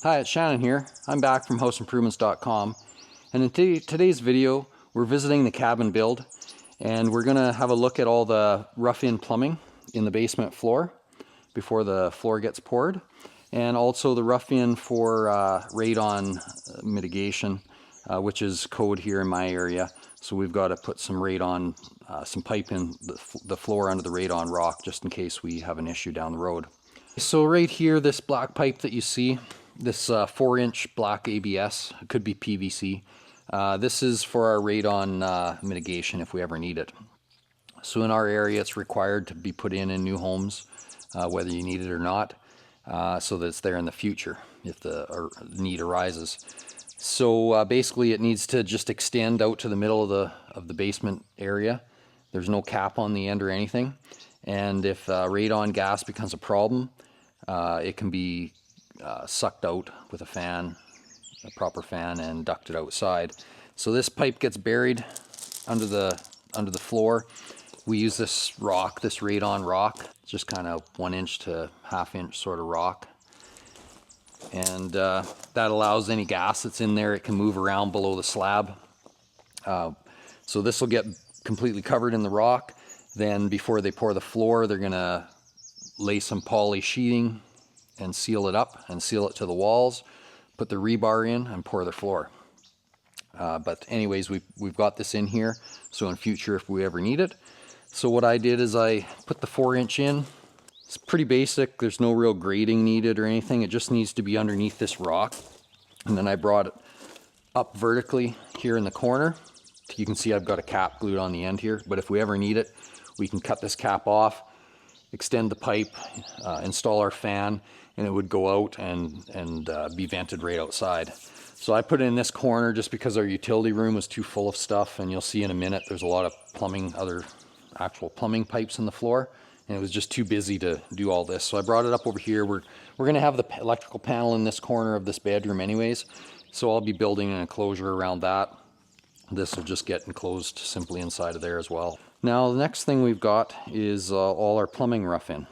Hi, it's Shannon here. I'm back from houseimprovements.com, and in today's video we're visiting the cabin build, and we're going to have a look at all the rough-in plumbing in the basement floor before the floor gets poured, and also the rough-in for radon mitigation, which is code here in my area. So we've got to put some radon, some pipe in the floor under the radon rock just in case we have an issue down the road. So right here, this black pipe that you see, this 4-inch black ABS, it could be PVC. This is for our radon mitigation if we ever need it. So in our area, it's required to be put in new homes, whether you need it or not, so that it's there in the future if the need arises. So basically, it needs to just extend out to the middle of the basement area. There's no cap on the end or anything, and if radon gas becomes a problem, it can be sucked out with a fan, a proper fan, and ducted outside. So this pipe gets buried under the floor. We use this rock, this radon rock, just kind of 1-inch to 1/2-inch sort of rock, and that allows any gas that's in there, it can move around below the slab. So this will get completely covered in the rock. Then before they pour the floor, they're gonna lay some poly sheeting and seal it up and seal it to the walls, put the rebar in and pour the floor. But anyways, we've got this in here, so in future if we ever need it. So what I did is I put the 4-inch in. It's pretty basic, there's no real grading needed or anything, it just needs to be underneath this rock. And then I brought it up vertically here in the corner. You can see I've got a cap glued on the end here, but if we ever need it, we can cut this cap off, extend the pipe, install our fan, and it would go out and be vented right outside. So I put it in this corner just because our utility room was too full of stuff, and you'll see in a minute there's a lot of plumbing, other actual plumbing pipes in the floor, and it was just too busy to do all this. So I brought it up over here. We're gonna have the electrical panel in this corner of this bedroom anyways, so I'll be building an enclosure around that. This will just get enclosed simply inside of there as well. Now the next thing we've got is all our plumbing rough-in.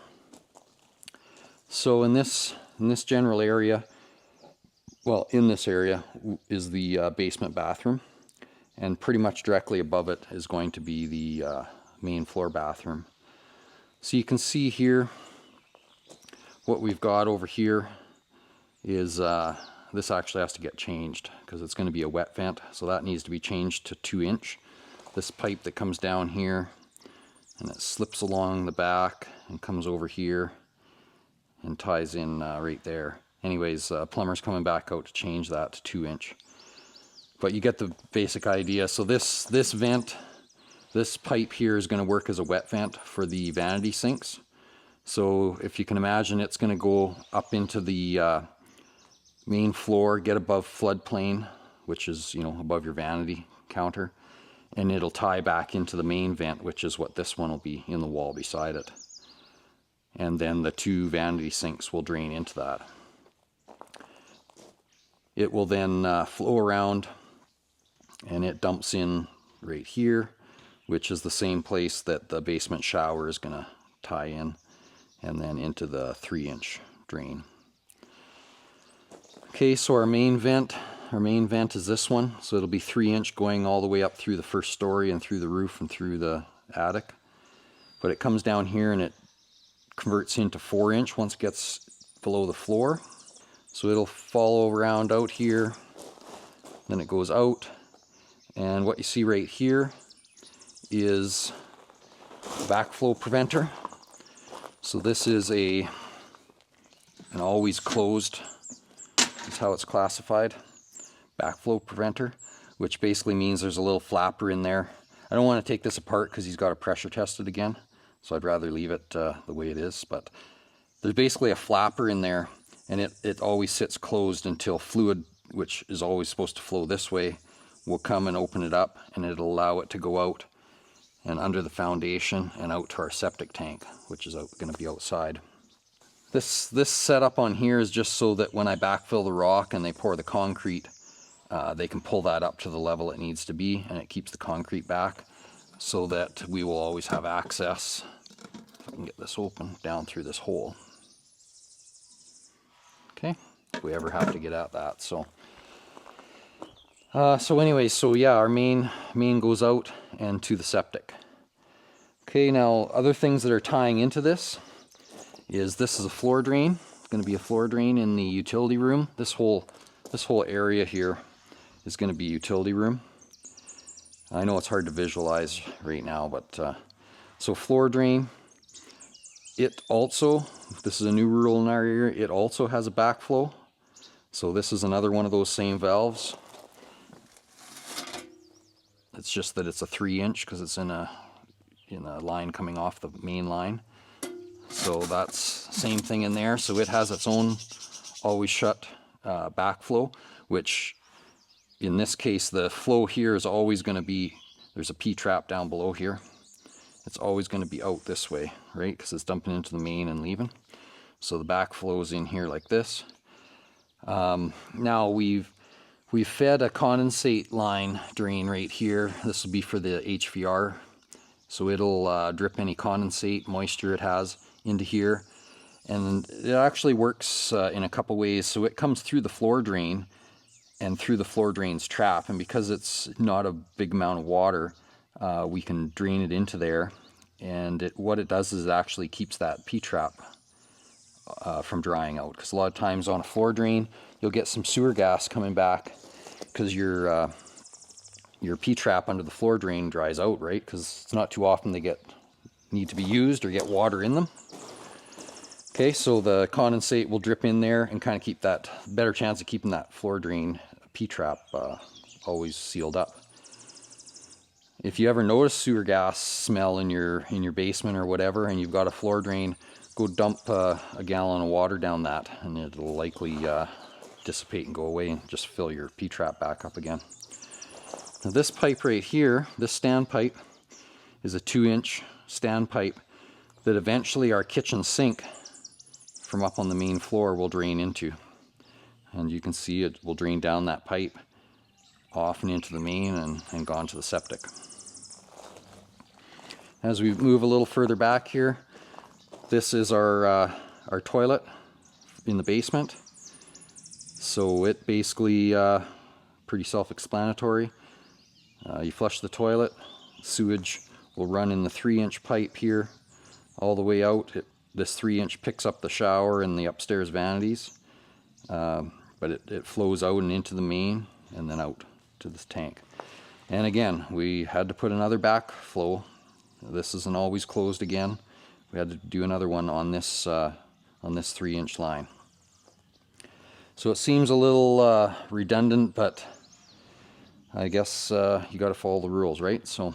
So in this general area, well, in this area is the basement bathroom, and pretty much directly above it is going to be the main floor bathroom. So you can see here what we've got over here is this actually has to get changed because it's going to be a wet vent, so that needs to be changed to 2-inch. This pipe that comes down here and it slips along the back and comes over here and ties in right there. Anyways, plumber's coming back out to change that to 2-inch. But you get the basic idea. So this vent, this pipe here is going to work as a wet vent for the vanity sinks. So if you can imagine, it's going to go up into the main floor, get above floodplain, which is, above your vanity counter, and it'll tie back into the main vent, which is what this one will be, in the wall beside it. And then the 2 vanity sinks will drain into that. It will then flow around, and it dumps in right here, which is the same place that the basement shower is going to tie in, and then into the 3-inch drain. Okay, so our main vent is this one. So it'll be 3-inch going all the way up through the first story and through the roof and through the attic. But it comes down here and it converts into 4-inch once it gets below the floor. So it'll follow around out here, then it goes out, and what you see right here is a backflow preventer. So this is an always closed, is how it's classified, backflow preventer, which basically means there's a little flapper in there. I don't want to take this apart because he's got to pressure test it again, so I'd rather leave it the way it is. But there's basically a flapper in there, and it always sits closed until fluid, which is always supposed to flow this way, will come and open it up, and it'll allow it to go out and under the foundation and out to our septic tank, which is going to be outside. This setup on here is just so that when I backfill the rock and they pour the concrete, they can pull that up to the level it needs to be, and it keeps the concrete back so that we will always have access, if I can get this open, down through this hole. Okay, if we ever have to get at that. So anyways, so yeah, our main goes out and to the septic. Okay, now other things that are tying into this is a floor drain. It's going to be a floor drain in the utility room. This whole area here is going to be utility room. I know it's hard to visualize right now, but so floor drain. It also, this is a new rule in our area, it also has a backflow. So this is another one of those same valves. It's just that it's a 3-inch because it's in a line coming off the main line. So that's same thing in there. So it has its own always shut backflow, which in this case the flow here is always going to be, there's a P-trap down below here. It's always going to be out this way, right? Because it's dumping into the main and leaving. So the backflow is in here like this. Now we've fed a condensate line drain right here. This will be for the HVR. So it'll drip any condensate moisture it has into here. And it actually works in a couple ways. So it comes through the floor drain and through the floor drain's trap. And because it's not a big amount of water, we can drain it into there. And what it does is it actually keeps that P-trap from drying out. Because a lot of times on a floor drain, you'll get some sewer gas coming back because your P-trap under the floor drain dries out, right? Because it's not too often they need to be used or get water in them. Okay, so the condensate will drip in there and kind of keep that, better chance of keeping that floor drain P-trap always sealed up. If you ever notice sewer gas smell in your basement or whatever, and you've got a floor drain, go dump a gallon of water down that, and it'll likely dissipate and go away and just fill your P-trap back up again. Now this pipe right here, this stand pipe, is a 2-inch stand pipe that eventually our kitchen sink from up on the main floor will drain into. And you can see it will drain down that pipe off and into the main and gone to the septic. As we move a little further back here, this is our toilet in the basement. So it basically pretty self-explanatory. You flush the toilet, sewage will run in the 3-inch pipe here all the way out. This 3-inch picks up the shower and the upstairs vanities, but it flows out and into the main and then out to this tank. And again, we had to put another backflow. This isn't always closed again. We had to do another one on this 3-inch line. So it seems a little redundant, but I guess you got to follow the rules, right? So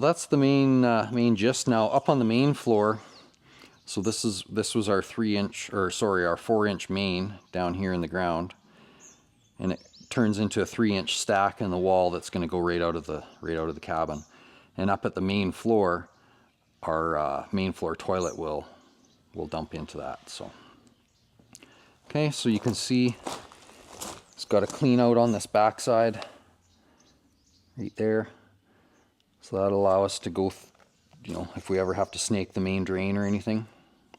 that's the main gist. Now up on the main floor, so this was our 4-inch main down here in the ground, and it turns into a 3-inch stack in the wall that's going to go right out of the cabin. And up at the main floor, our main floor toilet will dump into that. So okay, so you can see it's got a clean out on this backside right there. So that'll allow us to go, if we ever have to snake the main drain or anything,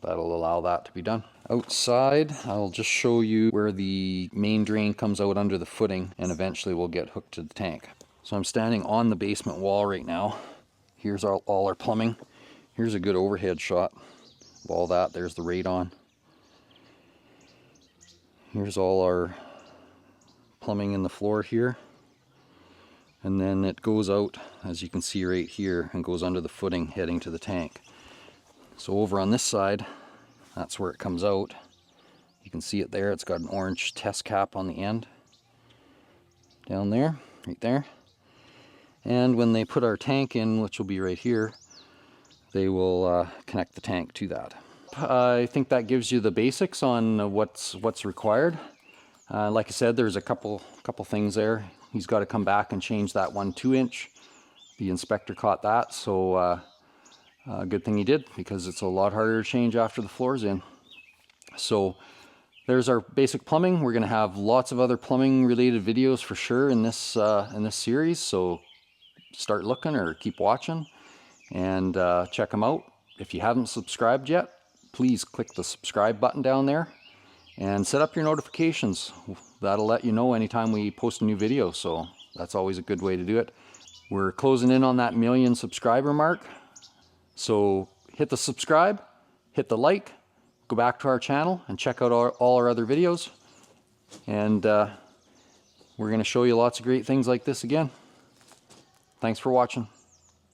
that'll allow that to be done. Outside, I'll just show you where the main drain comes out under the footing and eventually will get hooked to the tank. So I'm standing on the basement wall right now. Here's all our plumbing. Here's a good overhead shot of all that. There's the radon. Here's all our plumbing in the floor here. And then it goes out, as you can see right here, and goes under the footing heading to the tank. So over on this side, that's where it comes out. You can see it there. It's got an orange test cap on the end. Down there, right there. And when they put our tank in, which will be right here, they will connect the tank to that. I think that gives you the basics on what's required. Like I said, there's a couple things there. He's got to come back and change that 1 2-inch. The inspector caught that, so good thing he did, because it's a lot harder to change after the floor's in. So there's our basic plumbing. We're going to have lots of other plumbing related videos for sure in this series, so start looking or keep watching and check them out. If you haven't subscribed yet, please click the subscribe button down there and set up your notifications. That'll let you know anytime we post a new video, so that's always a good way to do it. We're closing in on that 1 million subscriber mark, so hit the subscribe, hit the like, go back to our channel and check out all our other videos, and we're going to show you lots of great things like this again. Thanks for watching.